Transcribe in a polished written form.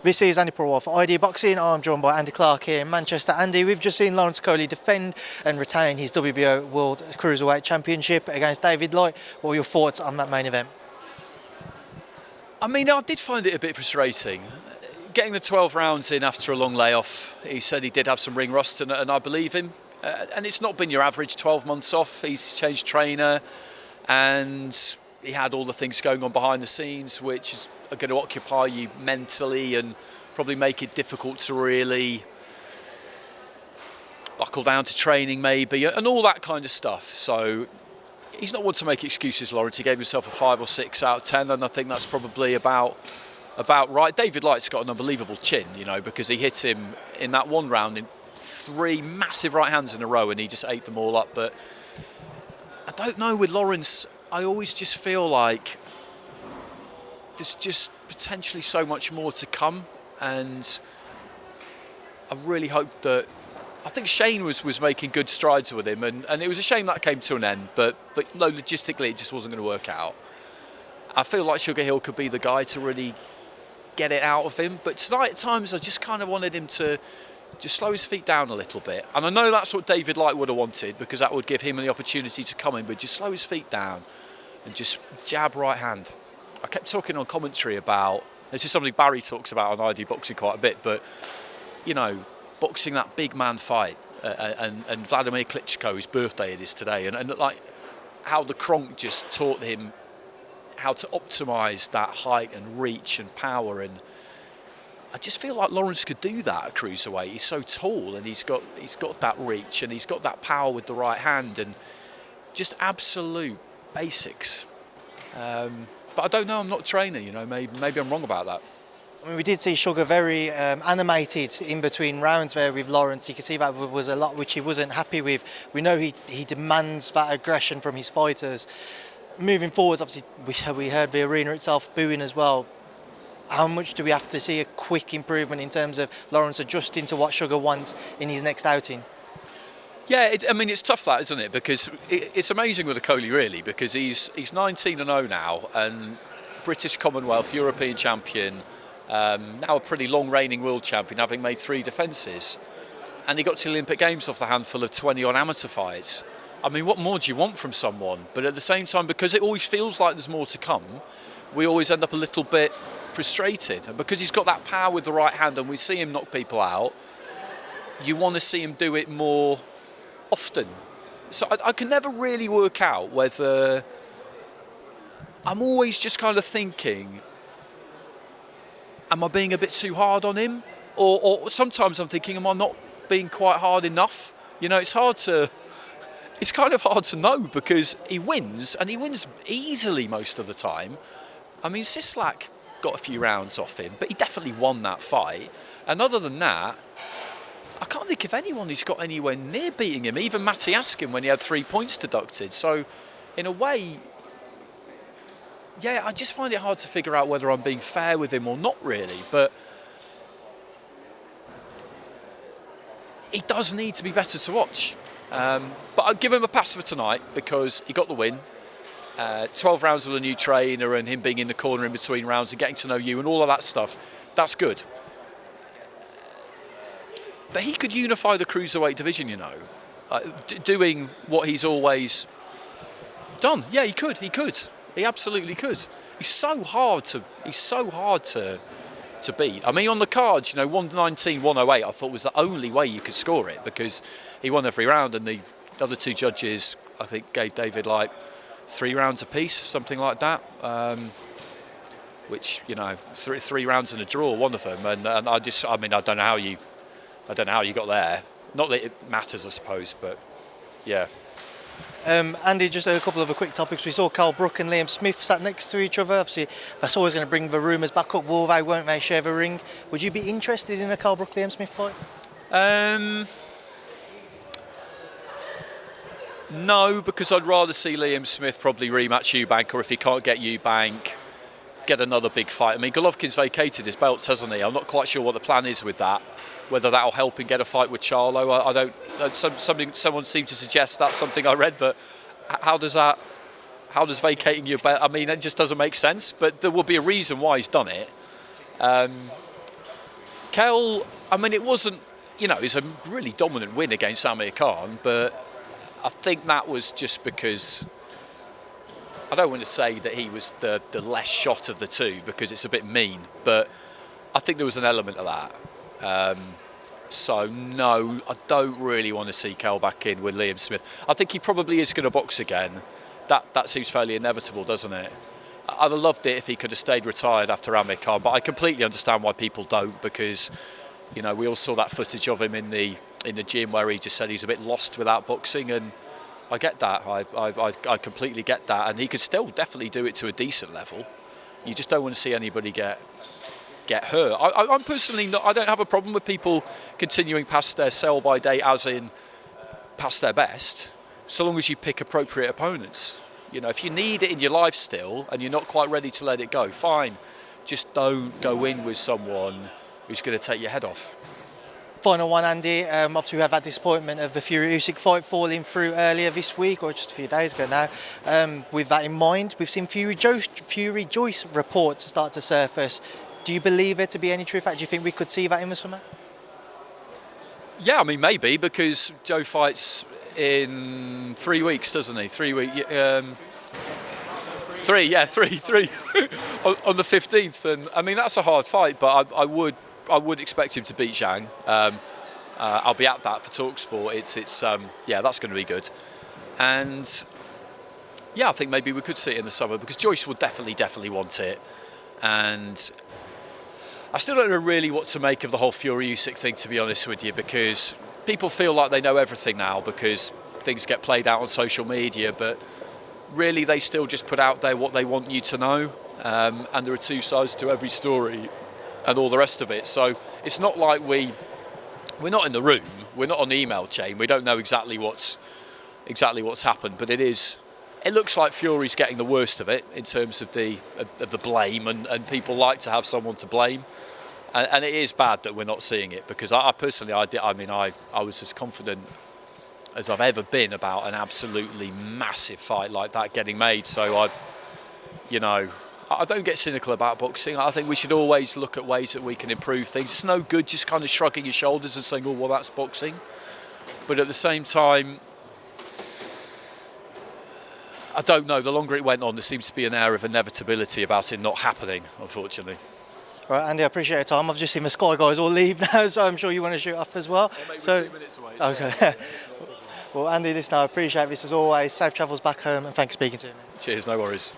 This is Andi Purewal for ID Boxing. I'm joined by Andy Clarke here in Manchester. Andy, we've just seen Lawrence Okolie defend and retain his WBO World Cruiserweight Championship against David Light. What were your thoughts on that main event? I mean, I did find it a bit frustrating. Getting the 12 rounds in after a long layoff, he said he did have some ring rust, and I believe him. And it's not been your average 12 months off. He's changed trainer, and he had all the things going on behind the scenes, which are going to occupy you mentally and probably make it difficult to really buckle down to training maybe, and all that kind of stuff. So he's not one to make excuses, Lawrence. He gave himself a 5 or 6 out of 10, and I think that's probably about right. David Light's got an unbelievable chin, you know, because he hit him in that one round in 3 massive right hands in a row, and he just ate them all up. But I don't know, with Lawrence, I always just feel like there's just potentially so much more to come, and I really hope that. I think Shane was making good strides with him, and it was a shame that came to an end, but no, logistically it just wasn't going to work out. I feel like Sugar Hill could be the guy to really get it out of him, but tonight at times I just kind of wanted him to just slow his feet down a little bit, and I know that's what David Light would have wanted, because that would give him the opportunity to come in, but just slow his feet down and just jab right hand. I kept talking on commentary about, this is something Barry talks about on ID Boxing quite a bit, but you know, boxing that big man fight, and Vladimir Klitschko, his birthday it is today, and like how the Kronk just taught him how to optimise that height and reach and power, and I just feel like Lawrence could do that at cruiserweight. He's so tall, and he's got that reach, and he's got that power with the right hand, and just absolute basics. But I don't know, I'm not a trainer, you know, maybe I'm wrong about that. I mean, we did see Sugar very animated in between rounds there with Lawrence. You could see that was a lot which he wasn't happy with. We know he demands that aggression from his fighters. Moving forwards, obviously, we heard the arena itself booing as well. How much do we have to see a quick improvement in terms of Lawrence adjusting to what Sugar wants in his next outing? Yeah, I mean, it's tough that, isn't it? Because it's amazing with Okolie, really, because he's 19-0 now, and British Commonwealth, European champion, now a pretty long reigning world champion, having made 3 defences, and he got to the Olympic Games off the handful of 20 on amateur fights. I mean, what more do you want from someone? But at the same time, because it always feels like there's more to come, we always end up a little bit frustrated. And because he's got that power with the right hand, and we see him knock people out, you want to see him do it more often. So I can never really work out whether, I'm always just kind of thinking, am I being a bit too hard on him? Or sometimes I'm thinking, am I not being quite hard enough? You know, it's kind of hard to know, because he wins, and he wins easily most of the time. I mean, Sislak got a few rounds off him, but he definitely won that fight. And other than that, I can't think of anyone who's got anywhere near beating him, even Matty Askin when he had 3 points deducted. So, in a way, yeah, I just find it hard to figure out whether I'm being fair with him or not, really. But he does need to be better to watch. But I'll give him a pass for tonight, because he got the win. 12 rounds with a new trainer, and him being in the corner in between rounds and getting to know you and all of that stuff, that's good. But he could unify the cruiserweight division, you know, doing what he's always done. Yeah, he could. He absolutely could. He's so hard to beat. I mean, on the cards, you know, 119, 108, I thought was the only way you could score it, because he won every round, and the other 2 judges, I think, gave David like 3 rounds apiece, something like that. Which, you know, 3 rounds in a draw, one of them, and I don't know how you got there. Not that it matters, I suppose, but yeah. Andy, just a couple of quick topics. We saw Kell Brook and Liam Smith sat next to each other. Obviously, that's always going to bring the rumours back up. Will they, won't they share the ring? Would you be interested in a Kell Brook Liam Smith fight? No, because I'd rather see Liam Smith probably rematch Eubank, or if he can't get Eubank, get another big fight. I mean, Golovkin's vacated his belts, hasn't he? I'm not quite sure what the plan is with that. Whether that'll help him get a fight with Charlo, I don't. Someone seemed to suggest that's something I read, but how does vacating your belt? I mean, it just doesn't make sense. But there will be a reason why he's done it. Kell, I mean, it wasn't, it's a really dominant win against Amir Khan, but I think that was just because, I don't want to say that he was the less shot of the two because it's a bit mean, but I think there was an element of that. So no, I don't really want to see Kell back in with Liam Smith. I think he probably is going to box again. That seems fairly inevitable, doesn't it? I'd have loved it if he could have stayed retired after Amir Khan, but I completely understand why people don't, because we all saw that footage of him in the gym where he just said he's a bit lost without boxing, and I get that. I completely get that, and he could still definitely do it to a decent level. You just don't want to see anybody get hurt. I'm personally not. I don't have a problem with people continuing past their sell-by date, as in past their best, so long as you pick appropriate opponents. If you need it in your life still and you're not quite ready to let it go, fine. Just don't go in with someone who's going to take your head off. Final one, Andy. Obviously, we have that disappointment of the Fury-Usyk fight falling through earlier this week, or just a few days ago now. With that in mind, we've seen Fury-Joyce reports start to surface. Do you believe there to be any truth? Do you think we could see that in the summer? Yeah, I mean, maybe, because Joe fights in 3 weeks, doesn't he? 3 weeks. Three on the 15th, and I mean that's a hard fight, but I would expect him to beat Zhang. I'll be at that for TalkSport. It's that's going to be good, and yeah, I think maybe we could see it in the summer because Joyce will definitely want it, and I still don't know really what to make of the whole Fury-Usyk thing, to be honest with you, because people feel like they know everything now because things get played out on social media, but really they still just put out there what they want you to know, and there are two sides to every story and all the rest of it. So it's not like we're not in the room, we're not on the email chain, we don't know exactly what's happened, but it looks like Fury's getting the worst of it in terms of the blame, and people like to have someone to blame, and it is bad that we're not seeing it, because I personally I was as confident as I've ever been about an absolutely massive fight like that getting made. So I don't get cynical about boxing. I think we should always look at ways that we can improve things. It's no good just kind of shrugging your shoulders and saying, oh well, that's boxing, but at the same time, I don't know, the longer it went on, there seems to be an air of inevitability about it not happening, unfortunately. Right, Andy, I appreciate your time. I've just seen the Sky guys all leave now, so I'm sure you want to shoot off as well. Well, mate, so, we're 2 minutes away. Okay. Well, Andy, listen, I appreciate this as always. Safe travels back home, and thanks for speaking to me. Cheers, no worries.